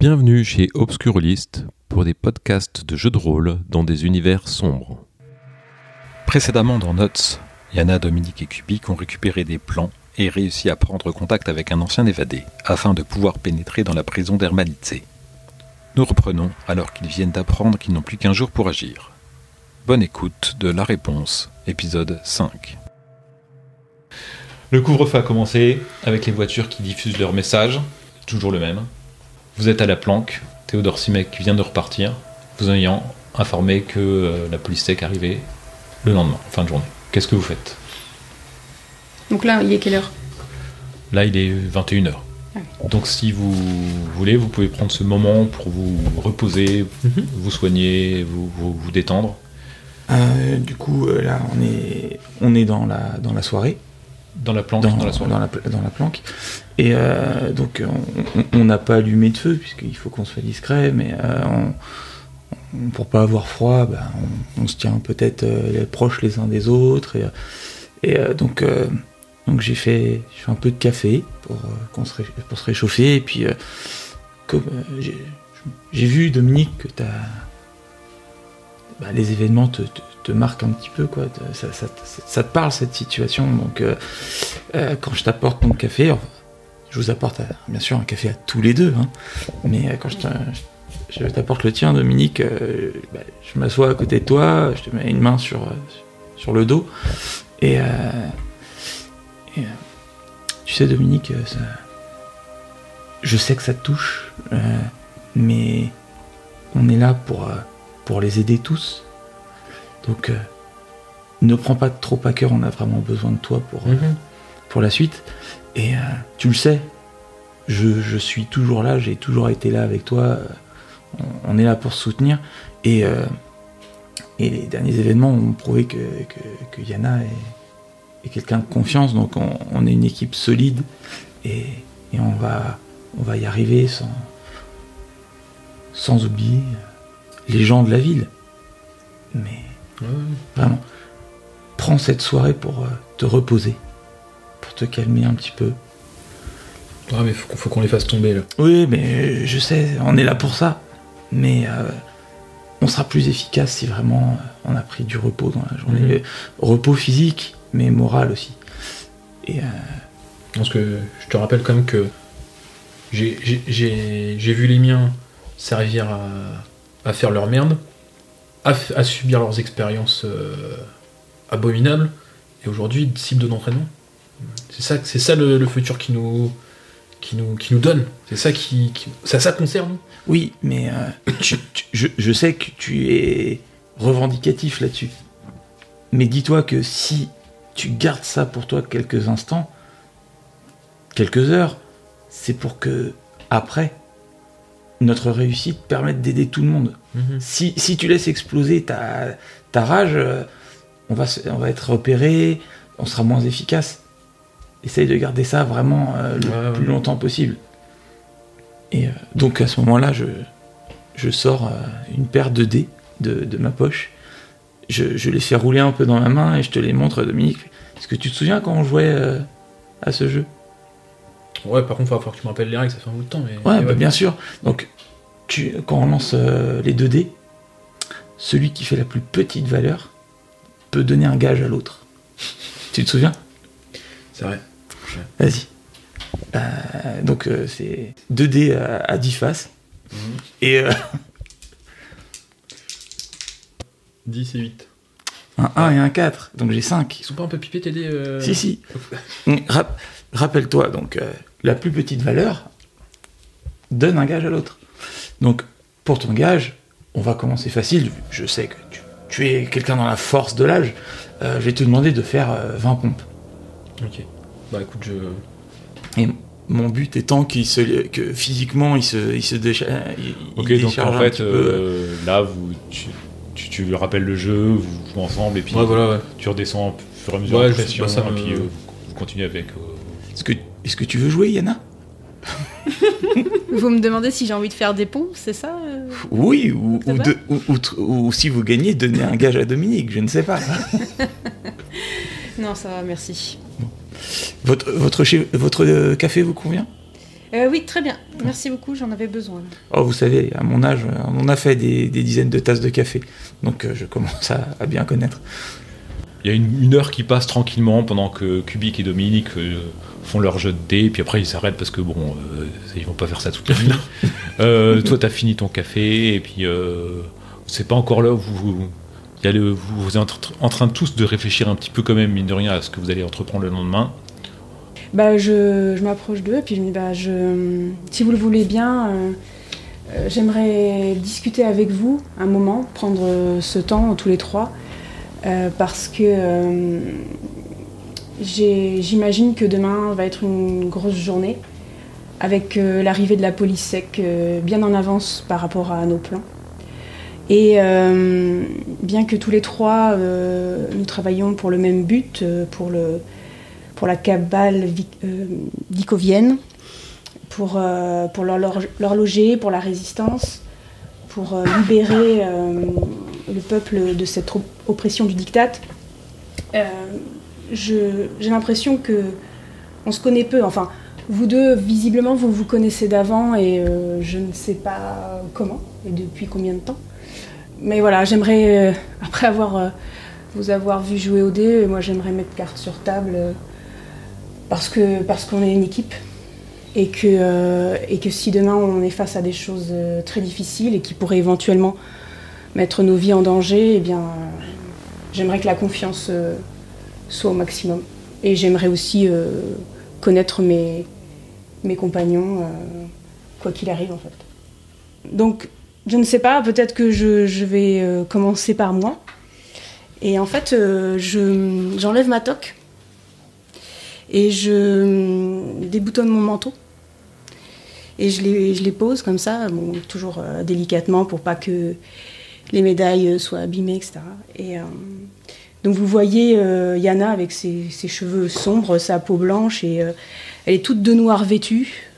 Bienvenue chez Obscurlist pour des podcasts de jeux de rôle dans des univers sombres. Précédemment dans Notes, Yana, Dominique et Kubik ont récupéré des plans et réussi à prendre contact avec un ancien évadé afin de pouvoir pénétrer dans la prison d'Hermalitze. Nous reprenons alors qu'ils viennent d'apprendre qu'ils n'ont plus qu'un jour pour agir. Bonne écoute de La Réponse, épisode 5. Le couvre-feu a commencé avec les voitures qui diffusent leurs messages, toujours le même. Vous êtes à la planque, Théodore Simek vient de repartir, vous ayant informé que la police tech arrivait le lendemain, fin de journée. Qu'est-ce que vous faites ? Donc là, il est quelle heure ? Là, il est 21h. Donc si vous voulez, vous pouvez prendre ce moment pour vous reposer, vous soigner, vous détendre. Du coup, là, on est dans la soirée. Dans la planque, dans la planque. Et donc, on n'a pas allumé de feu, puisqu'il faut qu'on soit discret, mais pour pas avoir froid, on se tient peut-être proches les uns des autres. Donc j'ai fait un peu de café pour se réchauffer. Et puis, comme j'ai vu, Dominique, que les événements te marquent un petit peu, quoi. Ça te parle, cette situation. Donc, quand je t'apporte mon café, je vous apporte bien sûr un café à tous les deux, hein, mais quand je t'apporte le tien, Dominique, je m'assois à côté de toi, je te mets une main sur le dos, et tu sais, Dominique, je sais que ça te touche, mais on est là pour les aider tous. Donc, ne prends pas trop à cœur, on a vraiment besoin de toi pour la suite. Et tu le sais, je suis toujours là, j'ai toujours été là avec toi, on est là pour se soutenir. Et les derniers événements ont prouvé que Yana est quelqu'un de confiance, donc on est une équipe solide et on va y arriver sans oublier les gens de la ville. Mais vraiment, prends cette soirée pour te reposer, pour te calmer un petit peu. Ah, mais faut qu'on les fasse tomber, là. Oui, mais je sais, on est là pour ça. Mais on sera plus efficace si vraiment on a pris du repos dans la journée. Repos physique, mais moral aussi. Et parce que je te rappelle quand même que j'ai vu les miens servir à faire leur merde, à subir leurs expériences abominables, et aujourd'hui cible d'entraînement. C'est ça le futur qui nous donne. C'est ça ça concerne. Oui, mais je sais que tu es revendicatif là-dessus. Mais dis-toi que si tu gardes ça pour toi quelques instants, quelques heures, c'est pour que après notre réussite permette d'aider tout le monde. Si tu laisses exploser ta rage, on va être repéré, on sera moins efficace. Essaye de garder ça vraiment le plus longtemps possible. Et donc à ce moment-là, je sors une paire de dés de ma poche. Je les fais rouler un peu dans ma main et je te les montre, Dominique. Est-ce que tu te souviens quand on jouait à ce jeu ? Ouais, par contre, il va falloir que tu me rappelles les règles, ça fait un bout de temps. Mais... Ouais, bien sûr. Donc, quand on lance les 2 dés, celui qui fait la plus petite valeur peut donner un gage à l'autre. Tu te souviens ? C'est vrai. Vas-y. Donc, c'est 2 dés à 10 faces. Et 10 et 8. Un 1 et un 4. Donc, j'ai 5. Ils sont pas un peu pipés, tes dés Si. Rappelle-toi, donc, la plus petite valeur donne un gage à l'autre. Donc, pour ton gage, on va commencer facile. Je sais que tu es quelqu'un dans la force de l'âge. Je vais te demander de faire 20 pompes. Ok. Bah écoute, Et mon but étant que physiquement, il se décharge. Ok, donc en fait, là, tu lui rappelles le jeu, vous jouez ensemble, et puis tu redescends au fur et à mesure la pression, et puis vous continuez avec... Est-ce que tu veux jouer, Yana ? Vous me demandez si j'ai envie de faire des pompes, c'est ça Oui, ou si vous gagnez, donnez un gage à Dominique, je ne sais pas. Non, ça va, merci. Bon. Votre café vous convient ? Oui, très bien. Merci beaucoup, j'en avais besoin. Oh, vous savez, à mon âge, on a fait des dizaines de tasses de café. Donc je commence à bien connaître. Il y a une heure qui passe tranquillement pendant que Kubik et Dominique font leur jeu de dés, puis après ils s'arrêtent parce que bon, ils vont pas faire ça toute la nuit. Toi, t'as fini ton café, et puis c'est pas encore là où vous êtes en train tous de réfléchir un petit peu quand même, mine de rien, à ce que vous allez entreprendre le lendemain. Je m'approche d'eux et puis je me dis si vous le voulez bien, j'aimerais discuter avec vous un moment, prendre ce temps tous les trois, parce que j'imagine que demain va être une grosse journée avec l'arrivée de la police sec bien en avance par rapport à nos plans. Et bien que tous les trois nous travaillons pour le même but, pour la cabale dikovienne, pour l'horloger, pour la résistance, pour libérer le peuple de cette oppression du diktat. J'ai l'impression qu'on se connaît peu. Enfin, vous deux, visiblement, vous vous connaissez d'avant et je ne sais pas comment et depuis combien de temps. Mais voilà, j'aimerais, après vous avoir vu jouer au dé, moi j'aimerais mettre carte sur table parce qu'on est une équipe et que si demain on est face à des choses très difficiles et qui pourraient éventuellement mettre nos vies en danger, eh bien j'aimerais que la confiance soit au maximum. Et j'aimerais aussi connaître mes compagnons, quoi qu'il arrive en fait. Donc je ne sais pas, peut-être que je vais commencer par moi. Et en fait, j'enlève ma toque et je déboutonne mon manteau. Et je les pose comme ça, bon, toujours délicatement pour pas que les médailles soient abîmées, etc. Et donc vous voyez Yana avec ses cheveux sombres, sa peau blanche, et elle est toute de noir vêtue,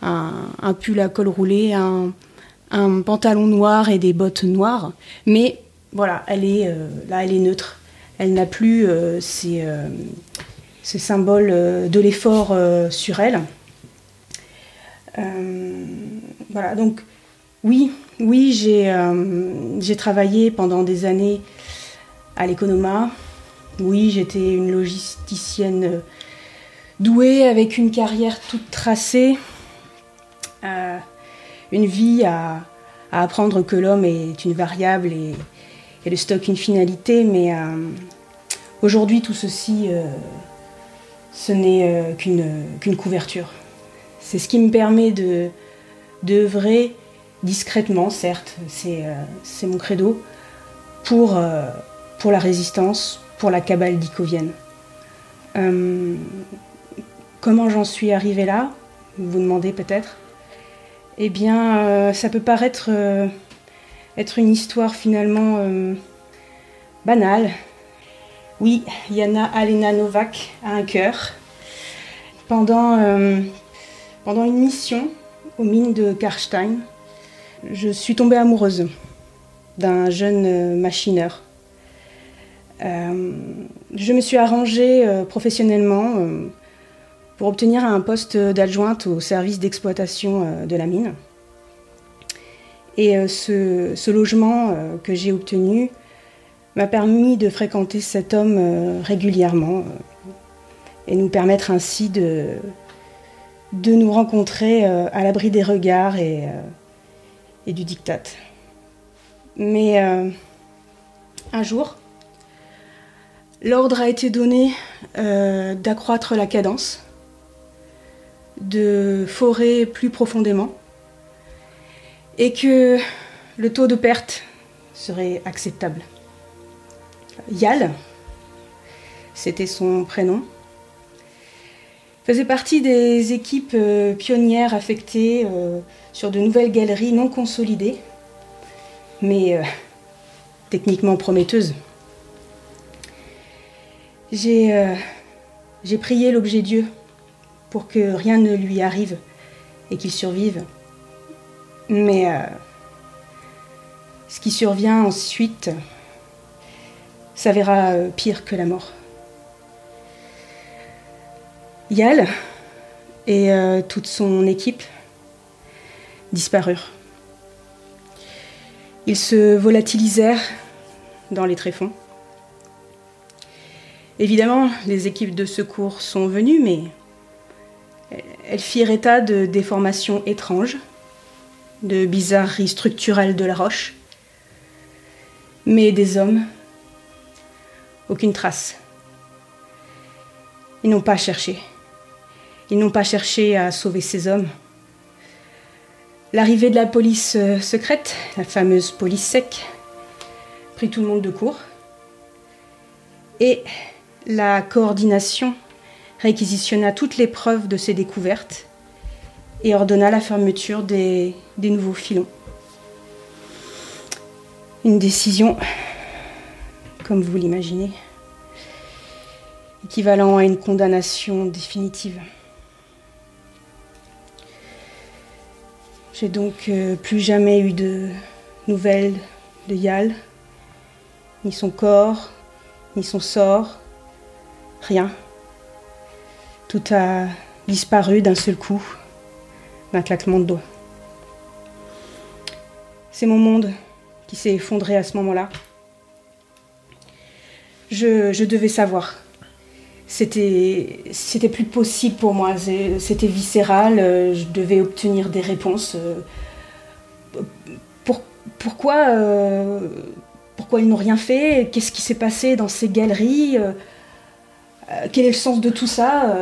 un pull à col roulé, un pantalon noir et des bottes noires, mais voilà, elle est neutre. Elle n'a plus ces symboles de l'effort sur elle. Voilà, donc oui, j'ai travaillé pendant des années à l'Economa. Oui, j'étais une logisticienne douée avec une carrière toute tracée. Une vie à apprendre que l'homme est une variable et le stock une finalité, mais aujourd'hui tout ceci, ce n'est qu'une couverture. C'est ce qui me permet d'œuvrer discrètement, certes, c'est mon credo, pour la résistance, pour la cabale dikovienne. Comment j'en suis arrivée là, vous vous demandez peut-être ? Eh bien, ça peut paraître être une histoire finalement banale. Oui, Yana Alena Novak a un cœur. Pendant une mission aux mines de Karstein, je suis tombée amoureuse d'un jeune machineur. Je me suis arrangée professionnellement pour obtenir un poste d'adjointe au service d'exploitation de la mine. Et ce logement que j'ai obtenu m'a permis de fréquenter cet homme régulièrement et nous permettre ainsi de nous rencontrer à l'abri des regards et du diktat. Mais un jour, l'ordre a été donné d'accroître la cadence, de forer plus profondément et que le taux de perte serait acceptable. Yal, c'était son prénom, faisait partie des équipes pionnières affectées sur de nouvelles galeries non consolidées, mais techniquement prometteuses. J'ai prié l'objet Dieu pour que rien ne lui arrive et qu'il survive. Mais ce qui survient ensuite s'avéra pire que la mort. Yal et toute son équipe disparurent. Ils se volatilisèrent dans les tréfonds. Évidemment, les équipes de secours sont venues, mais elles firent état de déformations étranges, de bizarreries structurelles de la roche. Mais des hommes, aucune trace. Ils n'ont pas cherché. Ils n'ont pas cherché à sauver ces hommes. L'arrivée de la police secrète, la fameuse police sec, prit tout le monde de court. Et la coordination réquisitionna toutes les preuves de ces découvertes et ordonna la fermeture des nouveaux filons. Une décision, comme vous l'imaginez, équivalent à une condamnation définitive. J'ai donc plus jamais eu de nouvelles de Yal, ni son corps, ni son sort, rien. Tout a disparu d'un seul coup, d'un claquement de doigts. C'est mon monde qui s'est effondré à ce moment-là. Je devais savoir. C'était plus possible pour moi, c'était viscéral, je devais obtenir des réponses. Pourquoi ils n'ont rien fait? Qu'est-ce qui s'est passé dans ces galeries? Quel est le sens de tout ça?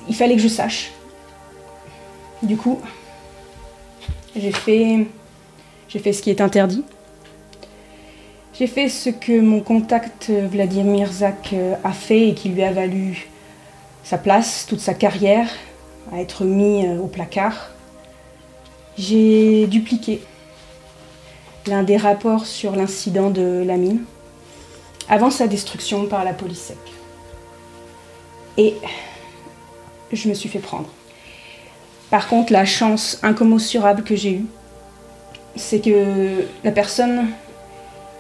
Il fallait que je sache. Du coup, j'ai fait ce qui est interdit. J'ai fait ce que mon contact Vladimir Zak a fait et qui lui a valu sa place, toute sa carrière, à être mis au placard. J'ai dupliqué l'un des rapports sur l'incident de la mine, avant sa destruction par la police sec. Et je me suis fait prendre. Par contre, la chance incommensurable que j'ai eue, c'est que la personne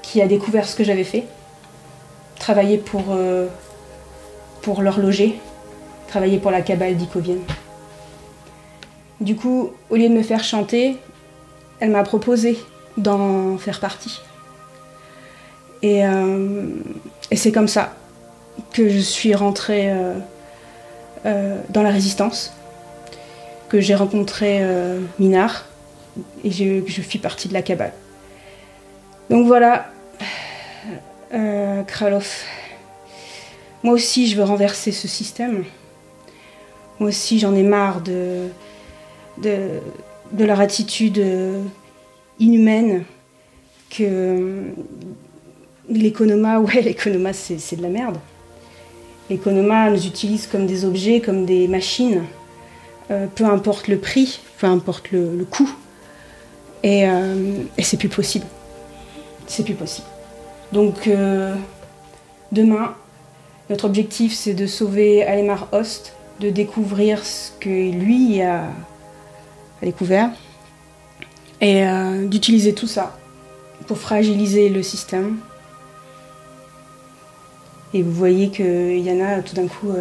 qui a découvert ce que j'avais fait, travaillait pour l'horloger, travaillait pour la cabale d'Ikovienne. Du coup, au lieu de me faire chanter, elle m'a proposé d'en faire partie. Et c'est comme ça que je suis rentrée dans la résistance, que j'ai rencontré Minard, et je fis partie de la cabale. Donc voilà, Kralov. Moi aussi, je veux renverser ce système. Moi aussi, j'en ai marre de leur attitude inhumaine que l'économa, l'économa, c'est de la merde. L'économa nous utilise comme des objets, comme des machines, peu importe le prix, peu importe le coût. Et c'est plus possible. C'est plus possible. Donc, demain, notre objectif, c'est de sauver Alemar Ost, de découvrir ce que lui a découvert, et d'utiliser tout ça pour fragiliser le système. Et vous voyez que Yana, tout d'un coup,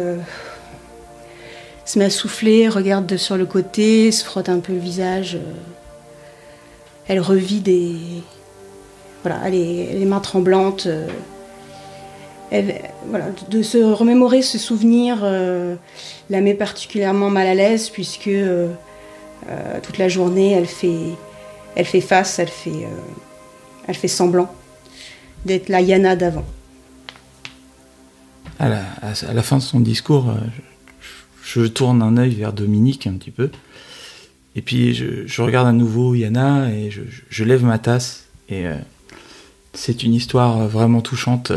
se met à souffler, regarde sur le côté, se frotte un peu le visage. Elle revit Voilà, les mains tremblantes. De se remémorer ce souvenir la met particulièrement mal à l'aise, puisque toute la journée, elle fait face, elle fait semblant d'être la Yana d'avant. À la fin de son discours, je tourne un œil vers Dominique un petit peu, et puis je regarde à nouveau Yana et je lève ma tasse, et c'est une histoire vraiment touchante.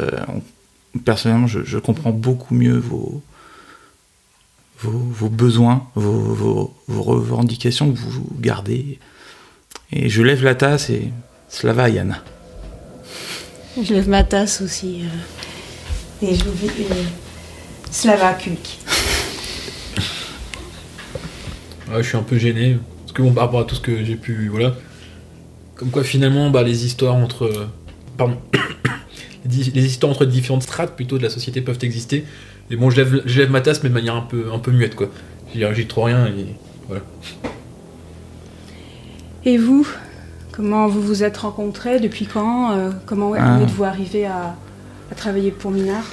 Personnellement, je comprends beaucoup mieux vos besoins, vos revendications que vous gardez. Et je lève la tasse et Slava Yana. Je lève ma tasse aussi. Et je vous dis Slava Kulk. Ouais, je suis un peu gêné. Parce que bon, par rapport à tout ce que j'ai pu. Voilà. Comme quoi finalement, les histoires entre. Pardon. les histoires entre différentes strates plutôt de la société peuvent exister. Et bon, je lève ma tasse, mais de manière un peu muette, quoi. J'y trop rien, et voilà. Et vous, comment vous vous êtes rencontrés? Depuis quand? Comment êtes-vous arrivé à travailler pour Minard?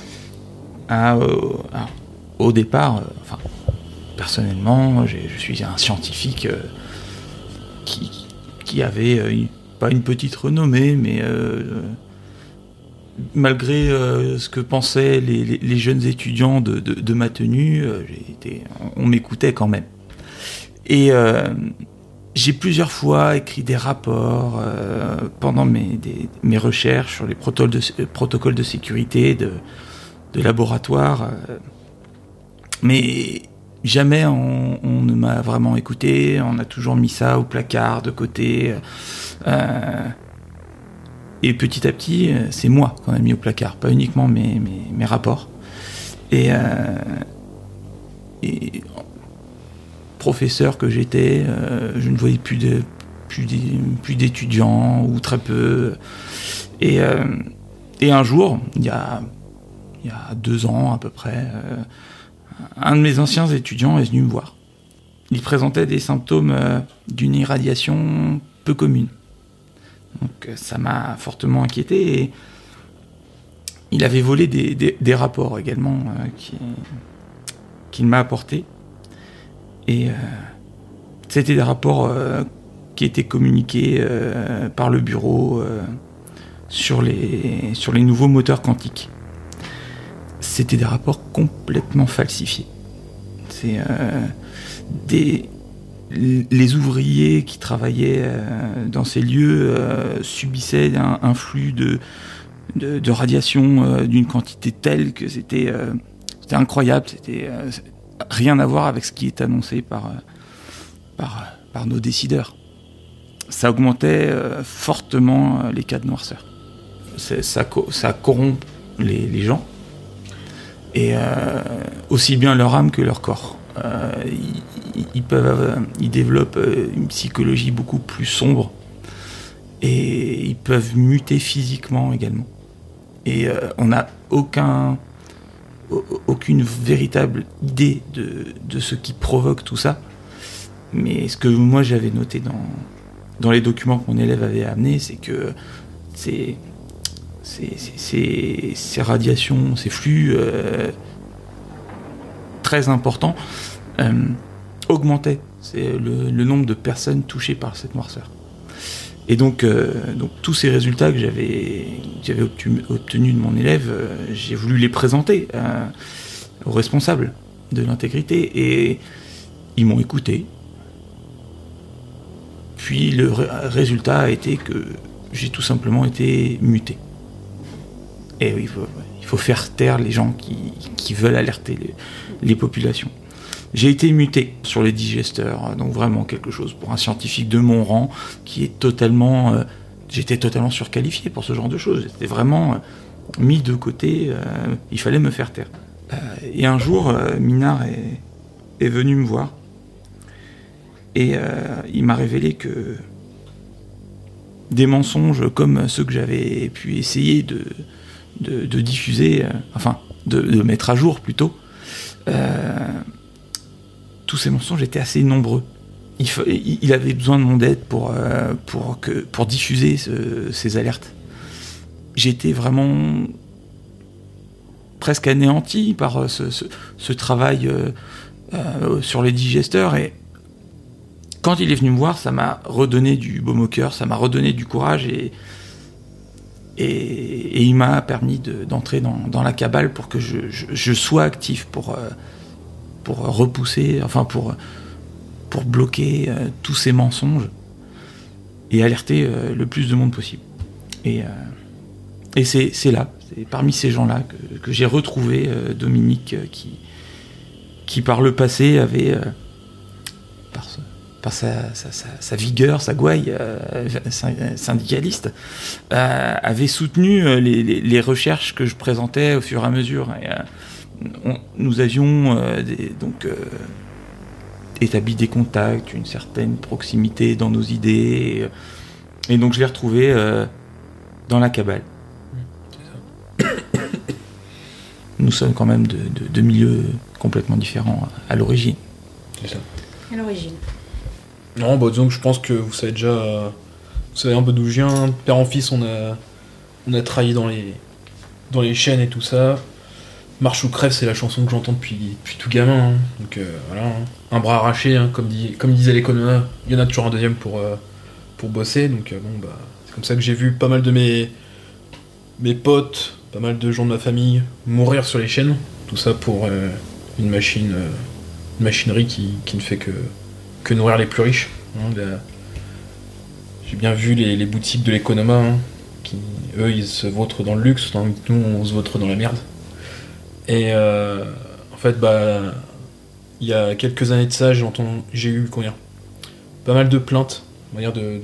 Au départ, personnellement, je suis un scientifique qui avait pas une petite renommée, mais malgré ce que pensaient les jeunes étudiants de ma tenue, on m'écoutait quand même. Et j'ai plusieurs fois écrit des rapports pendant mes recherches sur les protocoles de sécurité de laboratoire, mais jamais on ne m'a vraiment écouté. On a toujours mis ça au placard de côté, et petit à petit c'est moi qu'on a mis au placard, pas uniquement mes rapports. Et professeur que j'étais, je ne voyais plus d'étudiants, ou très peu. Et un jour, il y a 2 ans à peu près, un de mes anciens étudiants est venu me voir. Il présentait des symptômes d'une irradiation peu commune. Donc ça m'a fortement inquiété, et il avait volé des rapports également qu'il m'a apportés. Et c'était des rapports qui étaient communiqués par le bureau sur les nouveaux moteurs quantiques. C'était des rapports complètement falsifiés. Les ouvriers qui travaillaient dans ces lieux subissaient un flux de radiation d'une quantité telle que c'était incroyable. C'était rien à voir avec ce qui est annoncé par nos décideurs. Ça augmentait fortement les cas de noirceur. Ça corrompt les gens, et aussi bien leur âme que leur corps. Ils développent une psychologie beaucoup plus sombre, et ils peuvent muter physiquement également. Et on n'a aucune véritable idée de ce qui provoque tout ça. Mais ce que moi j'avais noté dans les documents que mon élève avait amenés, c'est que ces radiations, ces flux très importants augmentaient le nombre de personnes touchées par cette noirceur. Et donc tous ces résultats que j'avais obtenus de mon élève, j'ai voulu les présenter aux responsables de l'intégrité, et ils m'ont écouté. Puis le résultat a été que j'ai tout simplement été muté. Et oui, il faut faire taire les gens qui veulent alerter les populations. J'ai été muté sur les digesteurs, donc vraiment quelque chose pour un scientifique de mon rang qui est j'étais totalement surqualifié pour ce genre de choses. J'étais vraiment mis de côté, il fallait me faire taire. Et un jour, Minard est venu me voir, et il m'a révélé que des mensonges comme ceux que j'avais pu essayer de diffuser, de mettre à jour plutôt, tous ces mensonges étaient assez nombreux. Il avait besoin de mon aide pour diffuser ces alertes. J'étais vraiment presque anéanti par ce travail sur les digesteurs, et quand il est venu me voir, ça m'a redonné du baume au cœur, ça m'a redonné du courage, et il m'a permis d'entrer dans la cabale pour que je sois actif pour repousser, pour bloquer tous ces mensonges et alerter le plus de monde possible. Et c'est là, c'est parmi ces gens-là que j'ai retrouvé Dominique, qui par le passé avait, par sa vigueur, sa gouaille syndicaliste, avait soutenu les recherches que je présentais au fur et à mesure. Et, nous avions établi des contacts, une certaine proximité dans nos idées, et donc je l'ai retrouvé dans la cabale. nous sommes quand même de milieux complètement différents à l'origine. C'est ça. À l'origine. Non, bah disons que je pense que vous savez déjà, vous savez un peu d'où je viens. De père en fils, on a travaillé dans les chaînes et tout ça. Marche ou crève, c'est la chanson que j'entends depuis tout gamin. Hein. Donc voilà, hein. Un bras arraché, hein, comme disait l'économie, il y en a toujours un deuxième pour bosser. Donc bon, bah, c'est comme ça que j'ai vu pas mal de mes potes, pas mal de gens de ma famille mourir sur les chaînes. Tout ça pour une machinerie qui ne fait que nourrir les plus riches. Hein. J'ai bien vu les boutiques de l'économa, hein, qui, eux, ils se vautrent dans le luxe, tandis que nous, on se vautre dans la merde. Et en fait, bah, il y a quelques années de ça, j'ai eu combien ? Pas mal de plaintes, on va dire de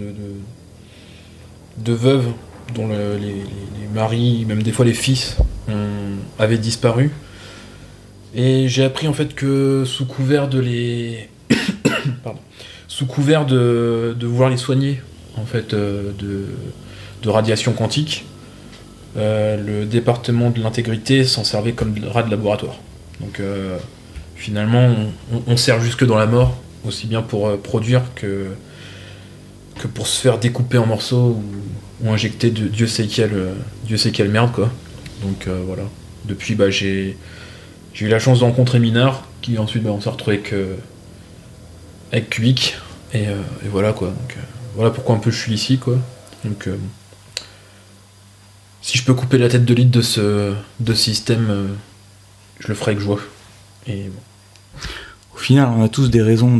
veuves dont les maris, même des fois les fils, avaient disparu. Et j'ai appris en fait que sous couvert de vouloir les soigner, en fait, de radiation quantique, le département de l'intégrité s'en servait comme rat de laboratoire. Donc finalement, on sert jusque dans la mort, aussi bien pour produire que pour se faire découper en morceaux ou injecter de Dieu sait quelle merde, quoi. Donc voilà. Depuis, bah, j'ai eu la chance de rencontrer Minard, qui ensuite, bah, on s'est retrouvé avec Kubik, et voilà, quoi. Donc voilà pourquoi un peu je suis ici, quoi. Donc si je peux couper la tête de litre de ce système, je le ferai avec joie. Et bon. Au final, on a tous des raisons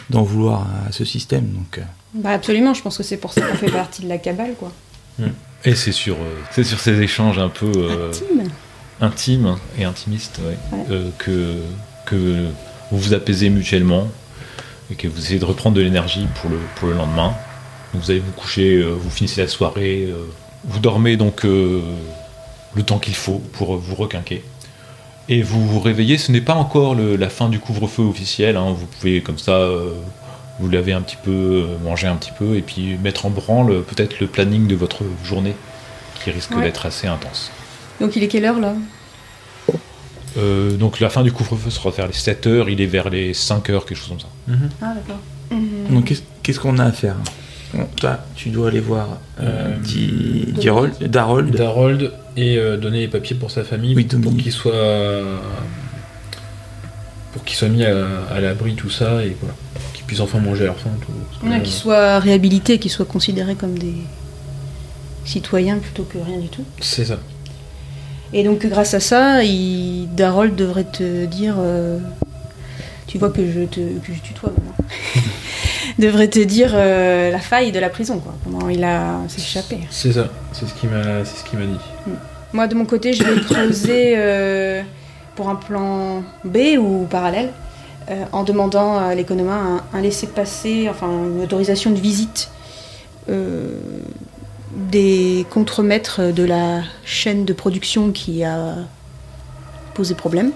d'en vouloir à ce système. Donc, Bah absolument, je pense que c'est pour ça qu'on fait partie de la cabale, quoi. Et c'est sur ces échanges un peu intimes et intimistes, ouais. Que vous vous apaisez mutuellement et que vous essayez de reprendre de l'énergie pour le lendemain. Donc vous allez vous coucher, vous finissez la soirée, vous dormez donc le temps qu'il faut pour vous requinquer. Et vous vous réveillez, ce n'est pas encore la fin du couvre-feu officiel, hein. Vous pouvez comme ça vous laver un petit peu, manger un petit peu, et puis mettre en branle peut-être le planning de votre journée, qui risque d'être assez intense. Donc il est quelle heure là ? Donc la fin du couvre-feu sera vers les 7h, il est vers les 5h, quelque chose comme ça. Ah d'accord. Donc qu'est-ce qu'on a à faire ? Bon, toi, tu dois aller voir Darold et donner les papiers pour sa famille, oui, pour qu'il soit mis à l'abri, tout ça, et voilà, qu'ils puissent enfin manger à leur faim. Qu'ils soient réhabilités, qu'ils soient considérés comme des citoyens plutôt que rien du tout. C'est ça. Et donc grâce à ça, Darold devrait te dire, tu vois que je tutoie maintenant, devrait te dire la faille de la prison, quoi, comment il a s'échappé. C'est ça, c'est ce qu'il m'a dit. Moi de mon côté, je vais creuser pour un plan B ou parallèle, en demandant à l'économa un laissez-passer, enfin une autorisation de visite des contremaîtres de la chaîne de production qui a posé problème,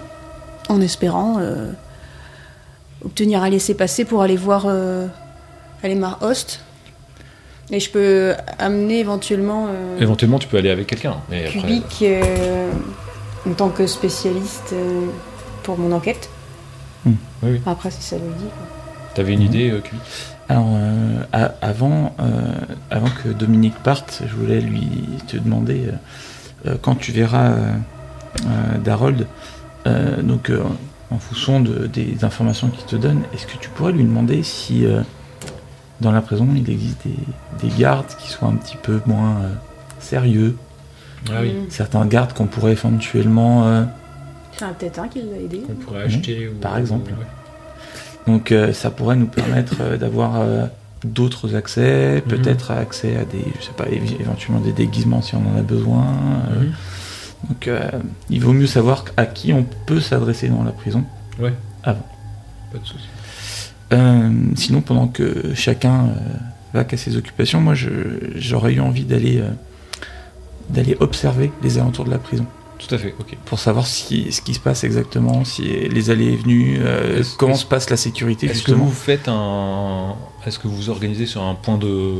en espérant obtenir un laissez-passer pour aller voir Alemar Host. Et je peux amener éventuellement... Éventuellement, tu peux aller avec quelqu'un. Mais Kubik, après... en tant que spécialiste pour mon enquête. Oui. Après, si ça le dit. T'avais une idée, Kubik ? Alors, avant que Dominique parte, je voulais te demander, quand tu verras Darold, donc en fonction des informations qu'il te donne, est-ce que tu pourrais lui demander si dans la prison il existe des gardes qui soient un petit peu moins sérieux, certains gardes qu'on pourrait éventuellement... Il y en a peut-être un qui l'a aidé. Qu'on pourrait acheter. Par exemple. Donc ça pourrait nous permettre d'avoir d'autres accès, peut-être accès à des, je sais pas, éventuellement des déguisements si on en a besoin. Donc il vaut mieux savoir à qui on peut s'adresser dans la prison. Ouais. Avant. Pas de souci. Sinon, pendant que chacun va qu'à ses occupations, moi j'aurais eu envie d'aller observer les alentours de la prison. Tout à fait, ok. Pour savoir ce qui se passe exactement, si les allées et venues, comment se passe la sécurité, est-ce justement. Est-ce que vous vous organisez sur un point de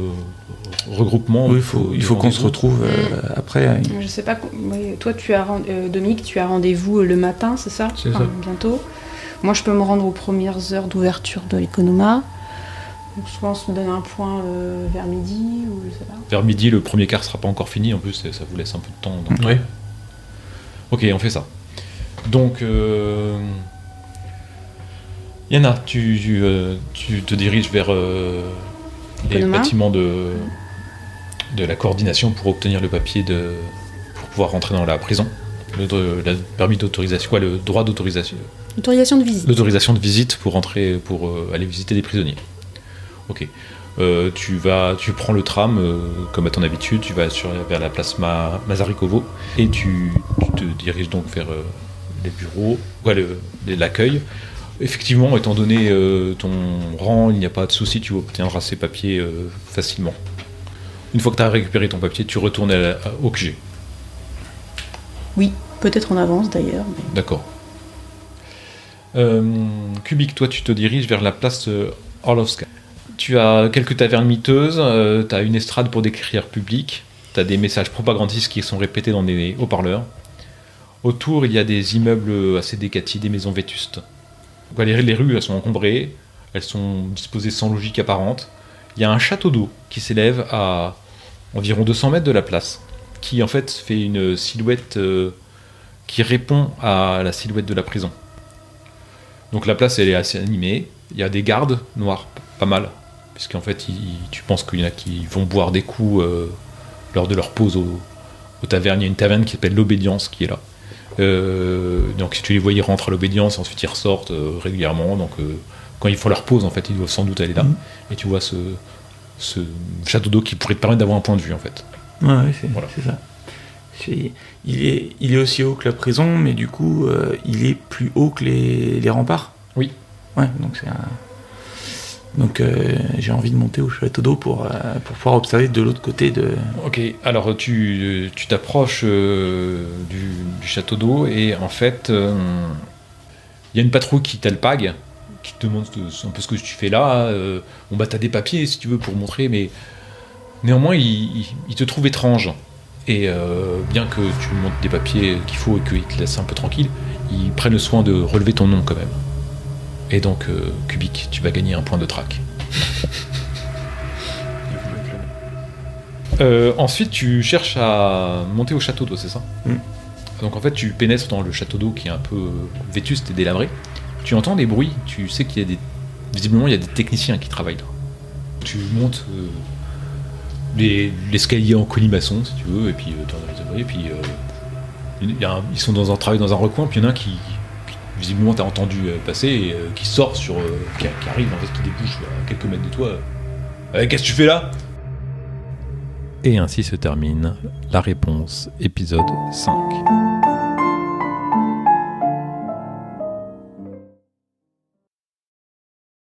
regroupement? Oui, il faut qu'on se retrouve après. Je sais pas, toi, Dominique, tu as rendez-vous le matin, c'est ça? C'est ça. Bientôt. Moi, je peux me rendre aux premières heures d'ouverture de l'Economa. Donc, je pense qu'on donne un point vers midi, ou je sais pas. Vers midi, le premier quart sera pas encore fini, en plus, ça vous laisse un peu de temps. Donc... Oui. Ok, on fait ça. Donc, Yana, tu te diriges vers les bâtiments de la coordination pour obtenir le papier pour pouvoir rentrer dans la prison. Le permis d'autorisation, quoi, le droit d'autorisation. Autorisation de visite. L'autorisation de visite pour rentrer, pour aller visiter des prisonniers. Ok. Tu prends le tram, comme à ton habitude, tu vas vers la place Mazarikovo et tu te diriges donc vers les bureaux, l'accueil. Effectivement, étant donné ton rang, il n'y a pas de souci, tu obtiendras ces papiers facilement. Une fois que tu as récupéré ton papier, tu retournes au QG. Oui, peut-être en avance d'ailleurs. Mais... D'accord. Kubik, toi tu te diriges vers la place Orlovska. Tu as quelques tavernes miteuses, tu as une estrade pour des crières publiques, tu as des messages propagandistes qui sont répétés dans des haut-parleurs. Autour, il y a des immeubles assez décatis, des maisons vétustes. Les rues, elles sont encombrées, elles sont disposées sans logique apparente. Il y a un château d'eau qui s'élève à environ 200 mètres de la place, qui en fait fait une silhouette qui répond à la silhouette de la prison. Donc la place, elle est assez animée. Il y a des gardes noirs, pas mal, puisqu'en fait, tu penses qu'il y en a qui vont boire des coups lors de leur pause aux tavernes. Il y a une taverne qui s'appelle l'Obédience qui est là. Donc si tu les vois, ils rentrent à l'Obédience, ensuite ils ressortent régulièrement. Donc quand ils font leur pause, en fait, ils doivent sans doute aller là. Et tu vois ce château d'eau qui pourrait te permettre d'avoir un point de vue, en fait. Ouais, c'est ça. Il est aussi haut que la prison, mais du coup, il est plus haut que les remparts. Oui. Ouais, donc j'ai envie de monter au château d'eau pour pouvoir observer de l'autre côté de... Ok, alors tu t'approches du château d'eau et en fait, il y a une patrouille qui t'alpague, qui te demande un peu ce que tu fais là. T'as des papiers si tu veux pour montrer, mais néanmoins, il te trouve étrange. Et bien que tu lui montres des papiers qu'il faut et qu'il te laisse un peu tranquille, ils prennent le soin de relever ton nom quand même. Et donc, Kubik, tu vas gagner un point de trac. Ensuite, tu cherches à monter au château d'eau, c'est ça ? Donc en fait, tu pénètres dans le château d'eau qui est un peu vétuste et délabré. Tu entends des bruits, tu sais qu'il y a visiblement, il y a des techniciens qui travaillent là. Tu montes l'escalier en colimaçon, si tu veux, et puis ils sont travaillent dans un recoin, puis il y en a un qui visiblement t'as entendu passer et qui sort qui arrive en fait, qui débouche à quelques mètres de toi. Qu'est-ce que tu fais là ? Et ainsi se termine la réponse, épisode 5.